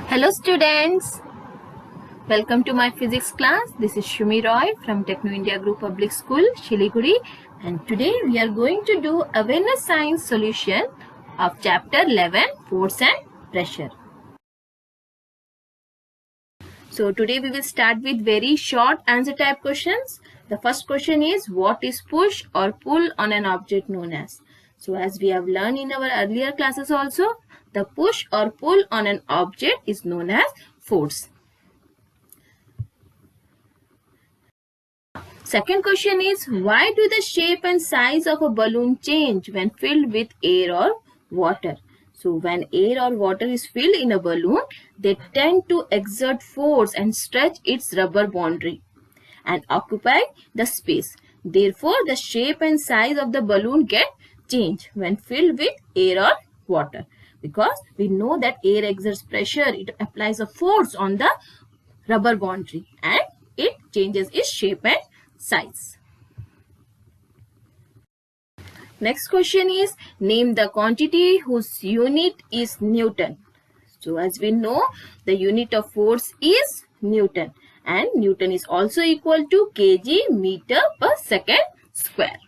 Hello students, welcome to my physics class. This is Shumi Roy from Techno India Group Public School, Shiliguri, and today we are going to do awareness science solution of chapter 11 force and pressure. So today we will start with very short answer type questions. The first question is, what is push or pull on an object known as? So as we have learned in our earlier classes also, the push or pull on an object is known as force. Second question is, why do the shape and size of a balloon change when filled with air or water? So when air or water is filled in a balloon, they tend to exert force and stretch its rubber boundary and occupy the space. Therefore, the shape and size of the balloon get changed when filled with air or water. Because we know that air exerts pressure, it applies a force on the rubber boundary and it changes its shape and size. Next question is, name the quantity whose unit is Newton. So as we know, the unit of force is Newton and Newton is also equal to kg meter per second square.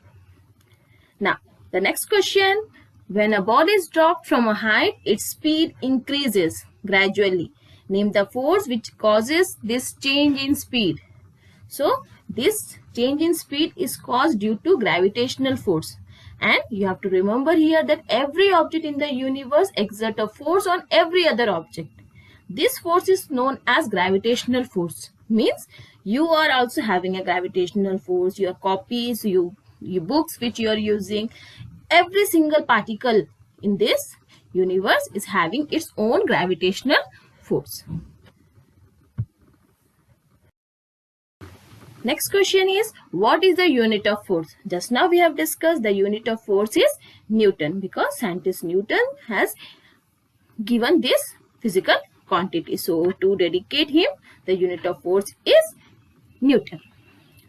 Now the next question, when a ball is dropped from a height, its speed increases gradually. Name the force which causes this change in speed. So this change in speed is caused due to gravitational force. And you have to remember here that every object in the universe exerts a force on every other object. This force is known as gravitational force. Means you are also having a gravitational force, your copies, your books which you are using. Every single particle in this universe is having its own gravitational force. Next question is, what is the unit of force? Just now we have discussed the unit of force is Newton because scientist Newton has given this physical quantity. So to dedicate him, the unit of force is Newton.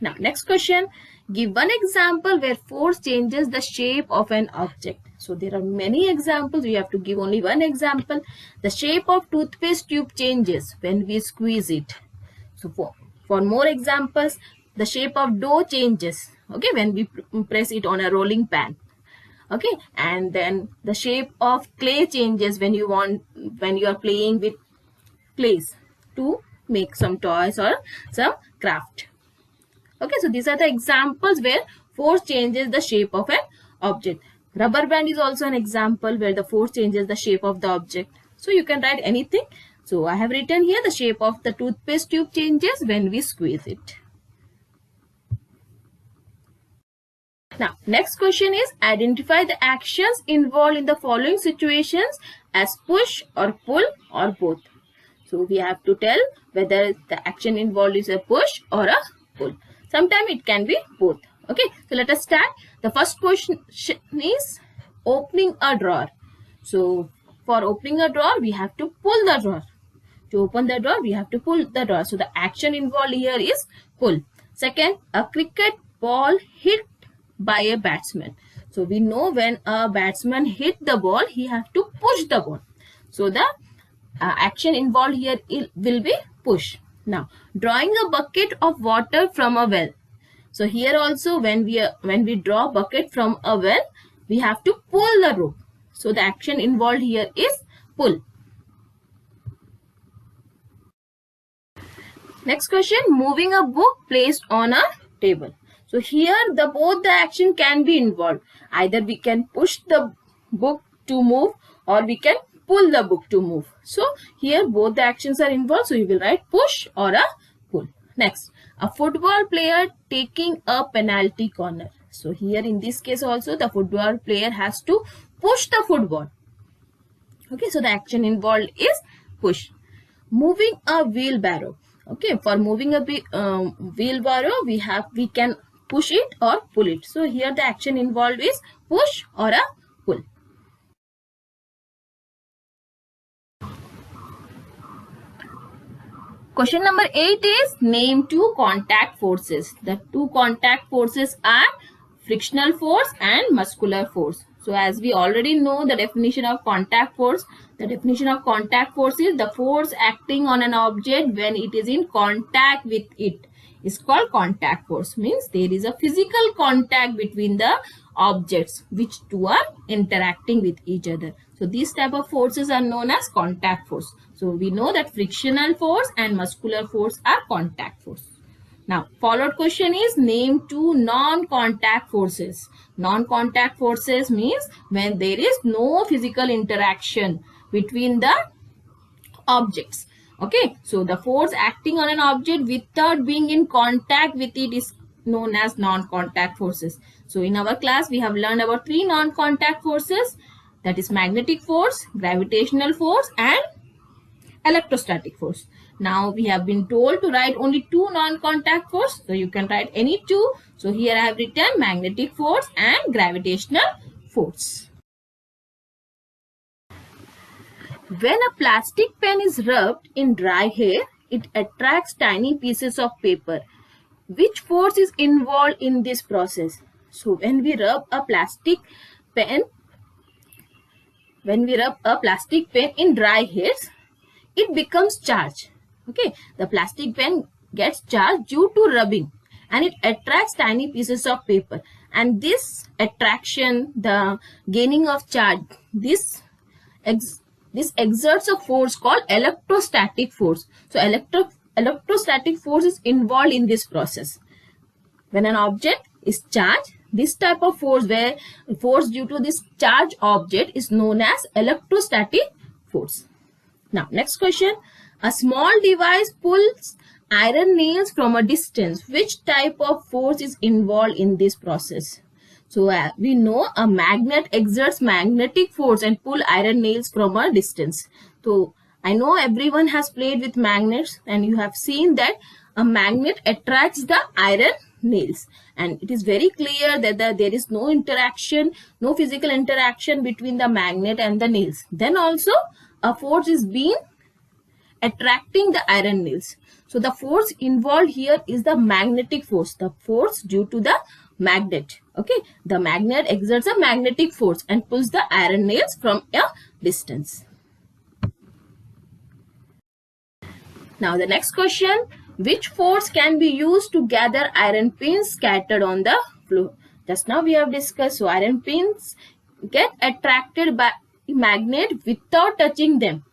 Now next question, give one example where force changes the shape of an object. So there are many examples, we have to give only one example. The shape of toothpaste tube changes when we squeeze it. So for more examples, the shape of dough changes, okay, when we press it on a rolling pan, okay, and then the shape of clay changes when you are playing with clays to make some toys or some craft. Okay, so these are the examples where force changes the shape of an object. Rubber band is also an example where the force changes the shape of the object. So you can write anything. So I have written here the shape of the toothpaste tube changes when we squeeze it. Now, next question is, identify the actions involved in the following situations as push or pull or both. So we have to tell whether the action involved is a push or a pull. Sometimes it can be both. Okay, so let us start. The first question is opening a drawer. So for opening a drawer, we have to pull the drawer. To open the drawer, we have to pull the drawer. So the action involved here is pull. Second, a cricket ball hit by a batsman. So we know when a batsman hit the ball, he has to push the ball. So the action involved here will be push. Now, drawing a bucket of water from a well. So here also when we draw a bucket from a well, we have to pull the rope. So the action involved here is pull. Next question, moving a book placed on a table. So here both the action can be involved. Either we can push the book to move or we can pull the book to move. So here both the actions are involved. So you will write push or a pull. Next, a football player taking a penalty corner. So here in this case also the football player has to push the football. Okay, so the action involved is push. Moving a wheelbarrow. Okay, for moving a wheelbarrow, we can push it or pull it. So here the action involved is push or a pull. Question number 8 is, name two contact forces. The two contact forces are frictional force and muscular force. So as we already know the definition of contact force, the definition of contact force is the force acting on an object when it is in contact with it is called contact force. Means there is a physical contact between the objects which two are interacting with each other. So these type of forces are known as contact force. So we know that frictional force and muscular force are contact force. Now, followed question is name two non-contact forces. Non-contact forces means when there is no physical interaction between the objects. Okay, so the force acting on an object without being in contact with it is known as non-contact forces. So in our class, we have learned about three non-contact forces, that is magnetic force, gravitational force and electrostatic force. Now we have been told to write only two non-contact force. So you can write any two. So here I have written magnetic force and gravitational force. When a plastic pen is rubbed in dry hair, it attracts tiny pieces of paper. Which force is involved in this process? So when we rub a plastic pen in dry hairs, it becomes charged. Okay, the plastic pen gets charged due to rubbing and it attracts tiny pieces of paper, and this attraction, the gaining of charge, this exerts a force called electrostatic force. So electrostatic force is involved in this process. When an object is charged, this type of force, where force due to this charged object, is known as electrostatic force. Now, next question. A small device pulls iron nails from a distance. Which type of force is involved in this process? So, we know a magnet exerts magnetic force and pull iron nails from a distance. So, I know everyone has played with magnets and you have seen that a magnet attracts the iron nails. And it is very clear that there is no interaction, no physical interaction between the magnet and the nails. Then also, a force is being attracting the iron nails. So the force involved here is the magnetic force, the force due to the magnet. Okay, the magnet exerts a magnetic force and pulls the iron nails from a distance. Now the next question, which force can be used to gather iron pins scattered on the floor? Just now we have discussed, so iron pins get attracted by magnet without touching them.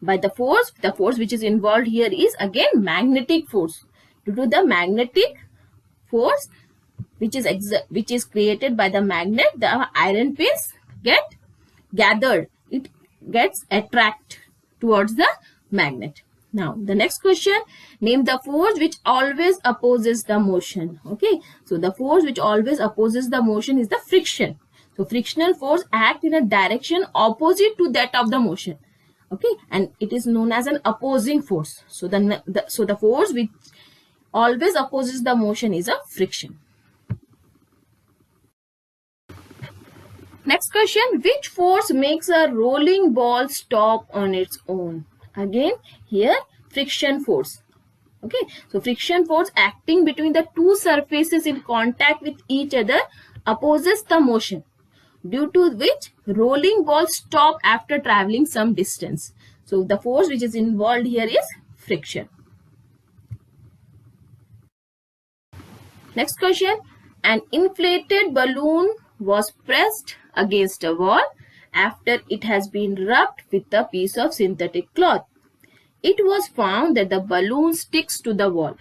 By the force which is involved here is again magnetic force. Due to the magnetic force which is created by the magnet, the iron pins get gathered. It gets attracted towards the magnet. Now the next question, name the force which always opposes the motion. Okay, so the force which always opposes the motion is the friction. So frictional force acts in a direction opposite to that of the motion. Okay, and it is known as an opposing force. So the force which always opposes the motion is a friction. Next question, which force makes a rolling ball stop on its own? Again here friction force. Okay, so friction force acting between the two surfaces in contact with each other opposes the motion, due to which rolling balls stop after traveling some distance. So the force which is involved here is friction. Next question, an inflated balloon was pressed against a wall after it has been rubbed with a piece of synthetic cloth. It was found that the balloon sticks to the wall.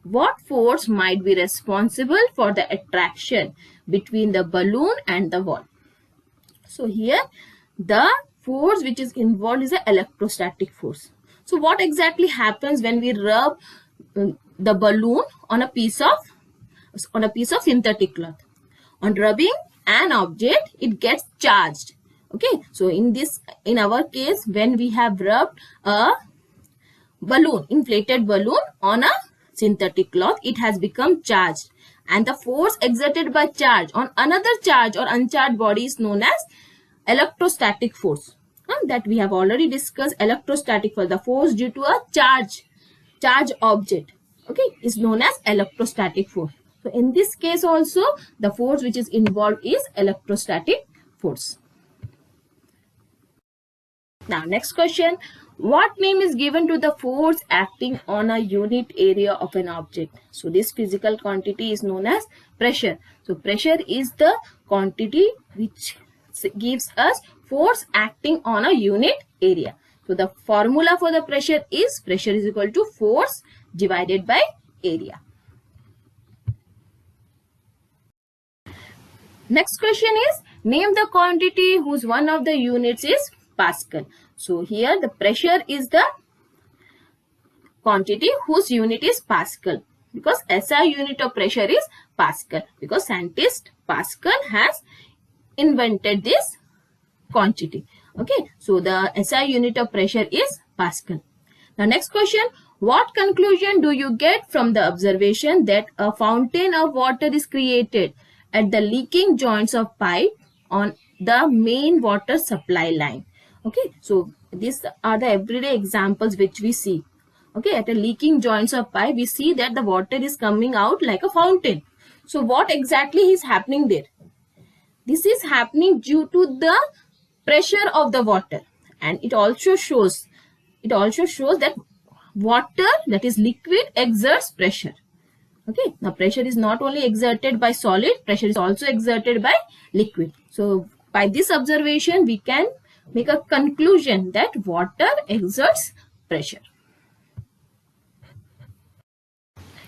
What force might be responsible for the attraction between the balloon and the wall? So here the force which is involved is the electrostatic force. So what exactly happens when we rub the balloon on a piece of synthetic cloth? On rubbing an object, it gets charged. Okay, so in our case, when we have rubbed a inflated balloon on a synthetic cloth, it has become charged, and the force exerted by charge on another charged or uncharged body is known as electrostatic force. That we have already discussed. Electrostatic force, the force due to a charged object, okay, is known as electrostatic force. So in this case also, the force which is involved is electrostatic force. Now next question, what name is given to the force acting on a unit area of an object? So this physical quantity is known as pressure. So pressure is the quantity which gives us force acting on a unit area. So the formula for the pressure is equal to force divided by area. Next question is, name the quantity whose one of the units is Pascal. So here the pressure is the quantity whose unit is Pascal, because SI unit of pressure is Pascal, because scientist Pascal has invented this quantity. Okay, so the SI unit of pressure is Pascal. Now next question, what conclusion do you get from the observation that a fountain of water is created at the leaking joints of pipe on the main water supply line? Okay, so these are the everyday examples which we see. Okay, at a leaking joints of pipe, we see that the water is coming out like a fountain. So what exactly is happening there? This is happening due to the pressure of the water, and it also shows that water, that is liquid, exerts pressure. Okay, now pressure is not only exerted by solid, pressure is also exerted by liquid. So by this observation, we can make a conclusion that water exerts pressure.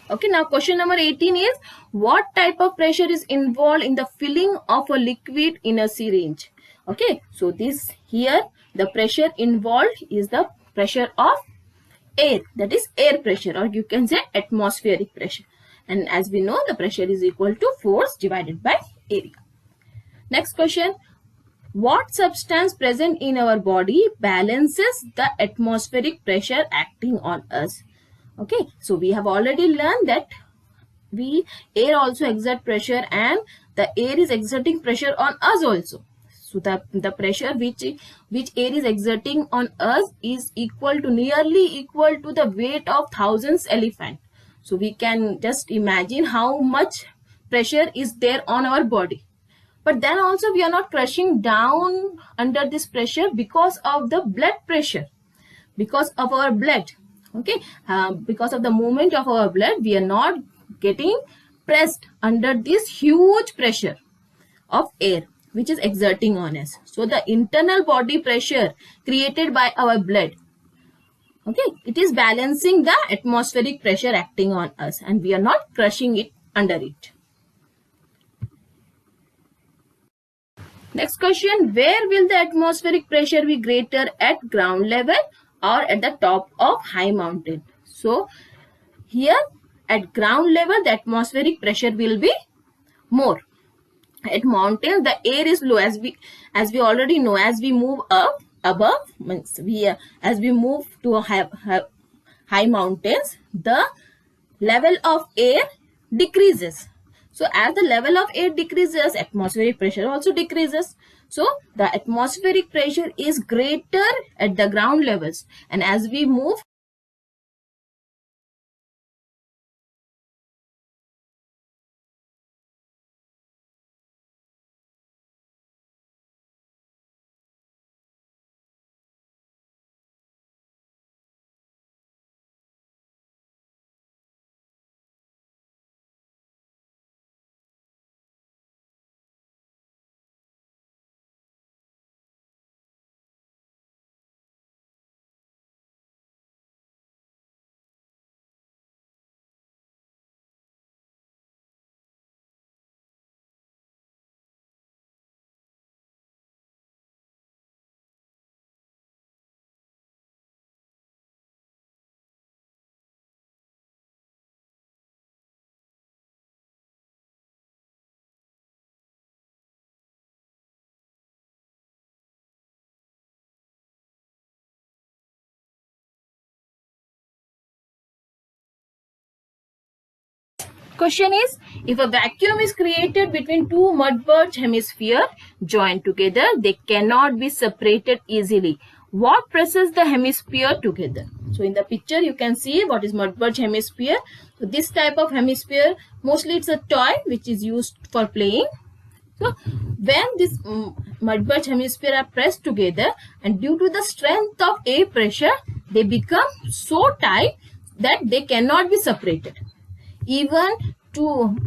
Okay, now question number 18 is, what type of pressure is involved in the filling of a liquid in a syringe? Okay, so this here, the pressure involved is the pressure of air, that is air pressure, or you can say atmospheric pressure. And as we know, the pressure is equal to force divided by area. Next question, what substance present in our body balances the atmospheric pressure acting on us? Okay, so we have already learned that air also exert pressure, and the air is exerting pressure on us also. So the pressure which air is exerting on us is nearly equal to the weight of thousands elephant. So we can just imagine how much pressure is there on our body. But then also we are not crushing down under this pressure because of the blood pressure, because of our blood. Okay, because of the movement of our blood, we are not getting pressed under this huge pressure of air which is exerting on us. So the internal body pressure created by our blood, okay, it is balancing the atmospheric pressure acting on us, and we are not crushing it under it. Next question, where will the atmospheric pressure be greater, at ground level or at the top of high mountain? So here at ground level, the atmospheric pressure will be more. At mountains, the air is low, as we already know. As we move up above, as we move to a high mountains, the level of air decreases. So as the level of air decreases, atmospheric pressure also decreases. So the atmospheric pressure is greater at the ground levels, and as we move question is, if a vacuum is created between two mudbirds hemisphere joined together, they cannot be separated easily. What presses the hemisphere together? So in the picture you can see what is mudbird hemisphere. So this type of hemisphere, mostly it's a toy which is used for playing. So when this mud-bulge hemisphere are pressed together, and due to the strength of air pressure, they become so tight that they cannot be separated. Even to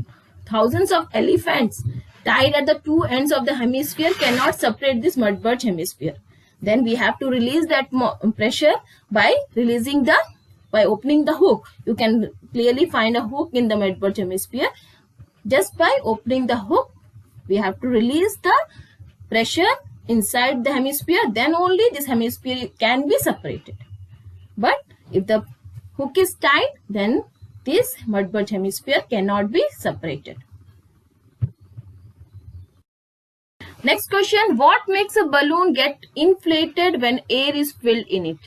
thousands of elephants tied at the two ends of the hemisphere cannot separate this mud-bulge hemisphere. Then we have to release that pressure by opening the hook. You can clearly find a hook in the mud-bulge hemisphere. Just by opening the hook, we have to release the pressure inside the hemisphere. Then only this hemisphere can be separated. But if the hook is tight, then this mud-bulge hemisphere cannot be separated. Next question, what makes a balloon get inflated when air is filled in it?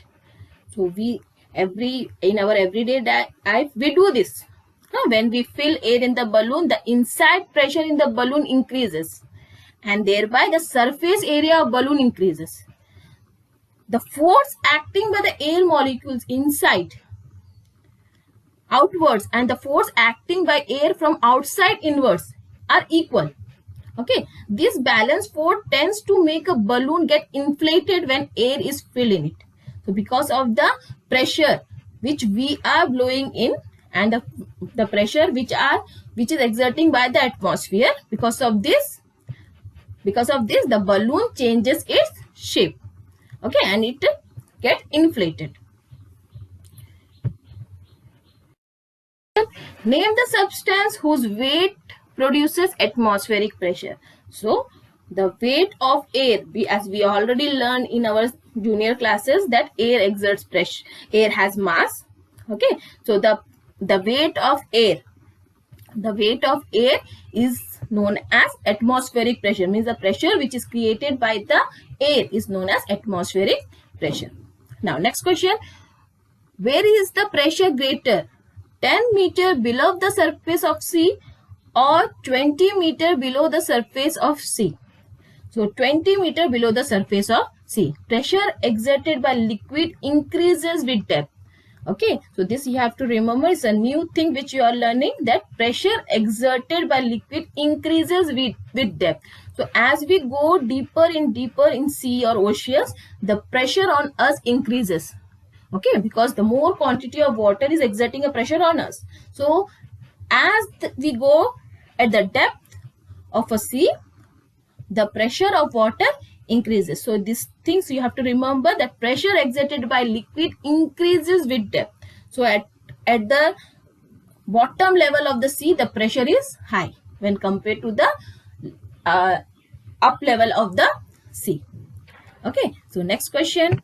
So in our everyday life, we do this. When we fill air in the balloon, the inside pressure in the balloon increases, and thereby the surface area of balloon increases. The force acting by the air molecules inside outwards and the force acting by air from outside inwards are equal. Okay, this balance force tends to make a balloon get inflated when air is filled in it. So because of the pressure which we are blowing in and the pressure which is exerting by the atmosphere, because of this the balloon changes its shape. Okay, and it gets inflated. Name the substance whose weight produces atmospheric pressure. So the weight of air, as we already learned in our junior classes, that air exerts pressure, air has mass. Okay, so the weight of air is known as atmospheric pressure, means the pressure which is created by the air is known as atmospheric pressure. Now next question, where is the pressure greater, 10 meter below the surface of sea or 20 meter below the surface of sea? So 20 meter below the surface of sea. Pressure exerted by liquid increases with depth. Okay, so this you have to remember, it's a new thing which you are learning, that pressure exerted by liquid increases with depth. So as we go deeper in sea or oceans, the pressure on us increases. Okay, because the more quantity of water is exerting a pressure on us. So as we go at the depth of a sea, the pressure of water increases. So these things you have to remember, that pressure exerted by liquid increases with depth. So at the bottom level of the sea, the pressure is high when compared to the up level of the sea. Okay, so next question.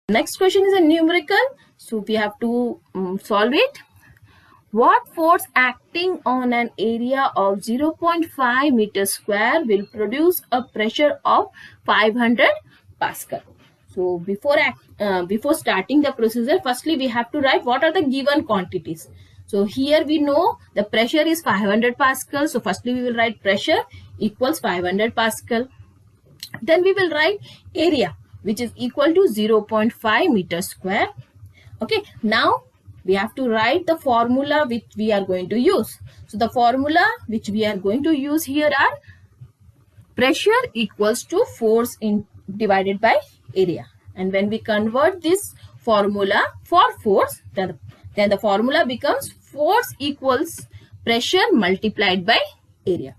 Next question is a numerical, so we have to solve it. What force acting on an area of 0.5 meters square will produce a pressure of 500 Pascal? So before starting the procedure, firstly we have to write what are the given quantities. So here we know the pressure is 500 Pascal. So firstly we will write pressure equals 500 Pascal. Then we will write area, which is equal to 0.5 meters square. Okay, now we have to write the formula which we are going to use. So the formula which we are going to use here are pressure equals to force divided by area. And when we convert this formula for force, then the formula becomes force equals pressure multiplied by area.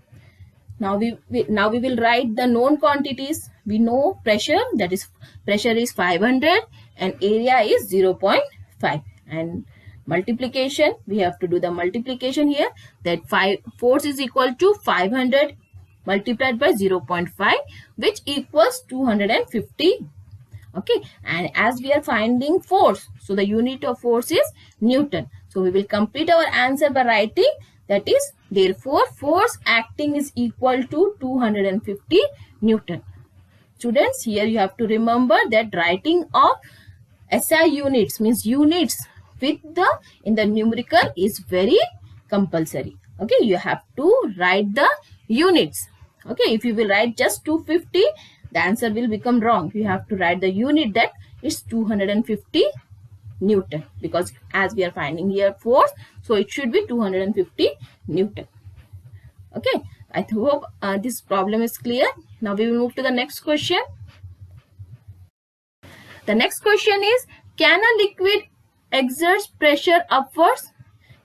Now we will write the known quantities. We know pressure, that is pressure is 500 and area is 0.5, and multiplication, we have to do the multiplication here, that force is equal to 500 multiplied by 0.5, which equals 250. Okay, and as we are finding force, so the unit of force is Newton. So we will complete our answer by writing, that is, therefore force acting is equal to 250 Newton. Students, here you have to remember that writing of SI units, means units with in the numerical, is very compulsory. Okay, you have to write the units. Okay, if you will write just 250, the answer will become wrong. You have to write the unit, that is 250 Newton, because as we are finding here force, so it should be 250 Newton. Okay, I hope this problem is clear. Now we will move to the next question. The next question is, can a liquid exert pressure upwards?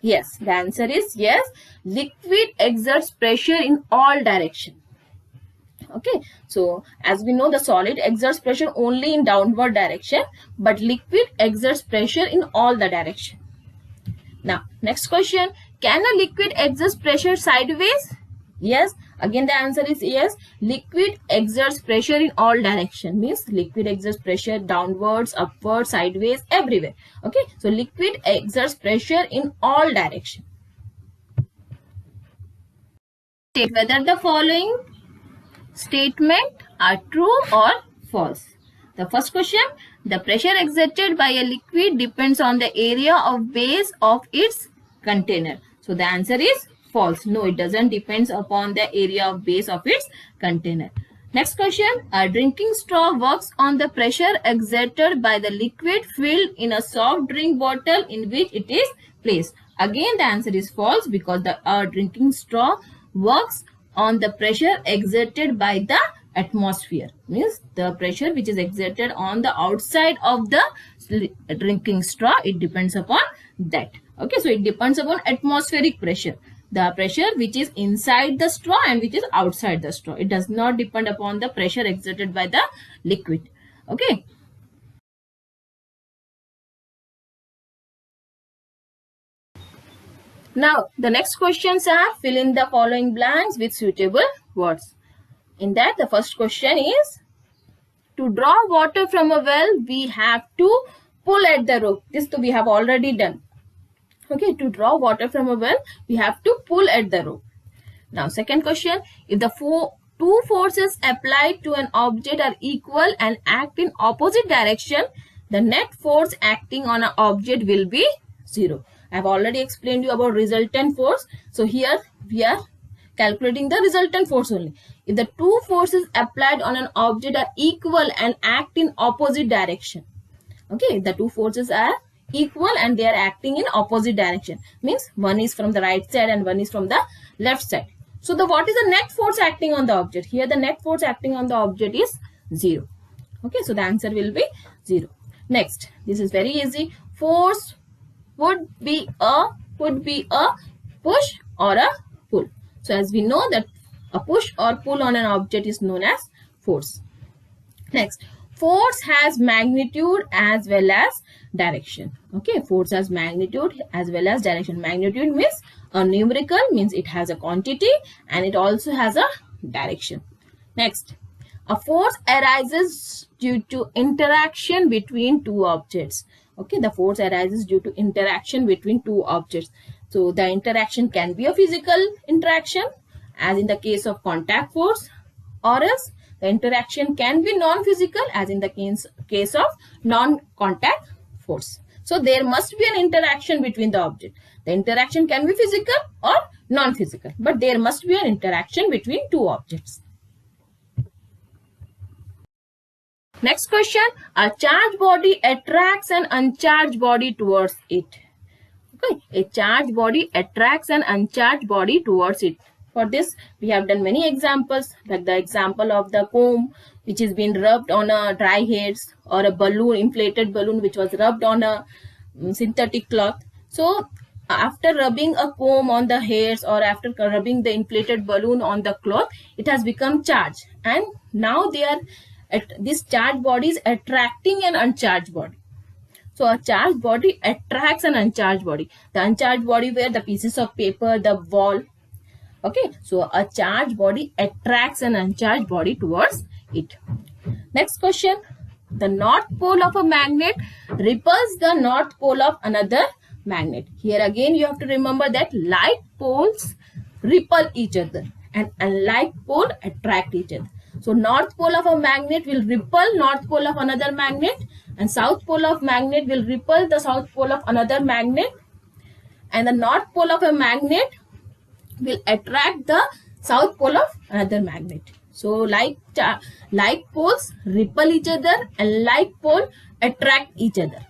Yes, the answer is yes. Liquid exerts pressure in all directions. Okay, so as we know, the solid exerts pressure only in downward direction, but liquid exerts pressure in all the direction. Now, next question, can a liquid exert pressure sideways? Yes, again the answer is yes. Liquid exerts pressure in all direction, means liquid exerts pressure downwards, upwards, sideways, everywhere. Okay, so liquid exerts pressure in all direction. State whether the following statement are true or false. The first question, the pressure exerted by a liquid depends on the area of base of its container. So the answer is false. No, it doesn't depend upon the area of base of its container. Next question, a drinking straw works on the pressure exerted by the liquid filled in a soft drink bottle in which it is placed. Again the answer is false, because the drinking straw works on the pressure exerted by the atmosphere, means the pressure which is exerted on the outside of the drinking straw, it depends upon that. Okay, so it depends upon atmospheric pressure, the pressure which is inside the straw and which is outside the straw. It does not depend upon the pressure exerted by the liquid. Okay. Now, the next questions are, fill in the following blanks with suitable words. In that, the first question is, to draw water from a well, we have to pull at the rope. This we have already done. Okay, to draw water from a well, we have to pull at the rope. Now, second question, if the two forces applied to an object are equal and act in opposite direction, the net force acting on an object will be 0. I have already explained you about resultant force. So here we are calculating the resultant force only. If the two forces applied on an object are equal and act in opposite direction. Okay, the two forces are equal and they are acting in opposite direction. Means one is from the right side and one is from the left side. So what is the net force acting on the object? Here the net force acting on the object is 0. Okay, so the answer will be 0. Next, this is very easy. Force would be a push or a pull. So as we know that a push or pull on an object is known as force. Next, force has magnitude as well as direction. Okay, force has magnitude as well as direction. Magnitude means a numerical, means it has a quantity and it also has a direction. Next, a force arises due to interaction between two objects. Okay, the force arises due to interaction between two objects. So the interaction can be a physical interaction, as in the case of contact force, or else the interaction can be non-physical, as in the case of non-contact force. So there must be an interaction between the object. The interaction can be physical or non-physical, but there must be an interaction between two objects. Next question, a charged body attracts an uncharged body towards it. Okay, a charged body attracts an uncharged body towards it. For this, we have done many examples, like the example of the comb which is being rubbed on a dry hairs, or a balloon, inflated balloon which was rubbed on a synthetic cloth. So after rubbing a comb on the hairs or after rubbing the inflated balloon on the cloth, it has become charged, and now this charged body is attracting an uncharged body. So a charged body attracts an uncharged body. The uncharged body were the pieces of paper, the wall. Okay, so a charged body attracts an uncharged body towards it. Next question, the north pole of a magnet repels the north pole of another magnet. Here again you have to remember that like poles repel each other and unlike pole attract each other. So north pole of a magnet will repel north pole of another magnet, and south pole of magnet will repel the south pole of another magnet, and the north pole of a magnet will attract the south pole of another magnet. So like poles repel each other and like pole attract each other.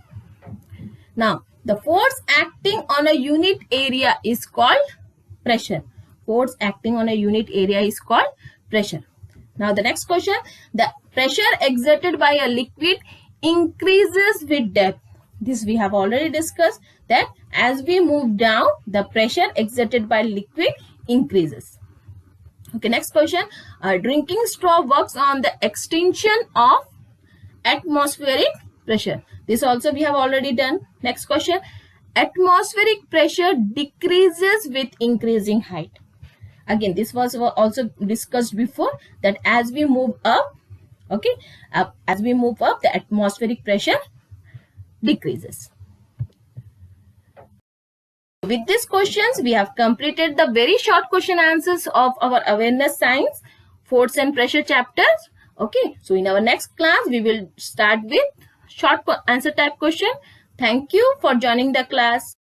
Now the force acting on a unit area is called pressure. force acting on a unit area is called pressure. Now the next question, the pressure exerted by a liquid increases with depth. This we have already discussed, that as we move down, the pressure exerted by liquid increases. Okay, next question, a drinking straw works on the extension of atmospheric pressure. This also we have already done. Next question, atmospheric pressure decreases with increasing height. Again, this was also discussed before, that as we move up, okay, as we move up, the atmospheric pressure decreases. With these questions, we have completed the very short question answers of our awareness science force and pressure chapters. Okay, so in our next class, we will start with short answer type question. Thank you for joining the class.